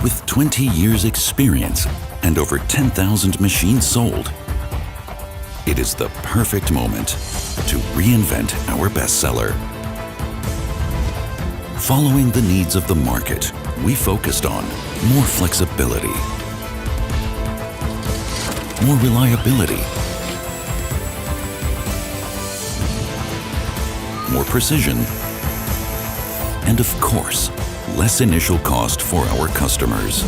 With 20 years experience and over 10,000 machines sold, it is the perfect moment to reinvent our bestseller. Following the needs of the market, we focused on more flexibility, more reliability, more precision, and of course, less initial cost for our customers.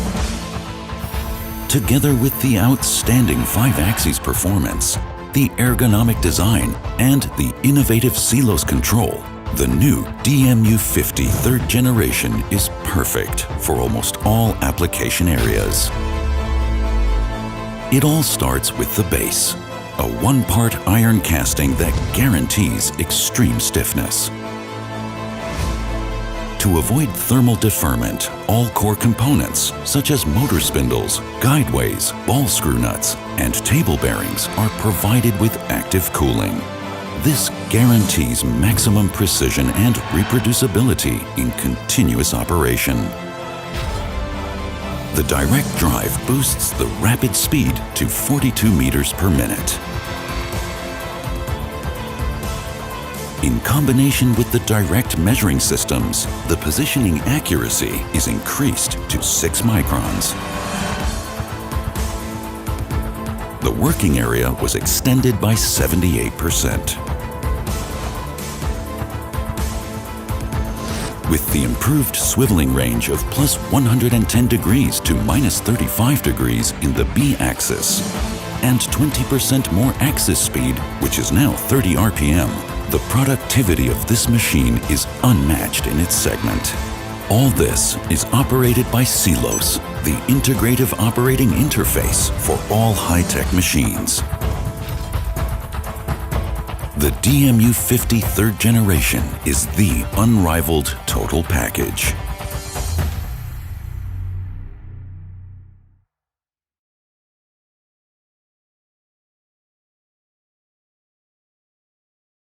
Together with the outstanding 5-axis performance, the ergonomic design, and the innovative Selos control, the new DMU50 3rd generation is perfect for almost all application areas. It all starts with the base, a 1-part iron casting that guarantees extreme stiffness. To avoid thermal deferment, all core components, such as motor spindles, guideways, ball screw nuts, and table bearings are provided with active cooling. This guarantees maximum precision and reproducibility in continuous operation. The direct drive boosts the rapid speed to 42 meters per minute. In combination with the direct measuring systems, the positioning accuracy is increased to 6 microns. The working area was extended by 78%. With the improved swiveling range of plus 110 degrees to minus 35 degrees in the B-axis, and 20% more axis speed, which is now 30 RPM, the productivity of this machine is unmatched in its segment. All this is operated by Selos, the integrative operating interface for all high-tech machines. The DMU50 3rd generation is the unrivaled total package.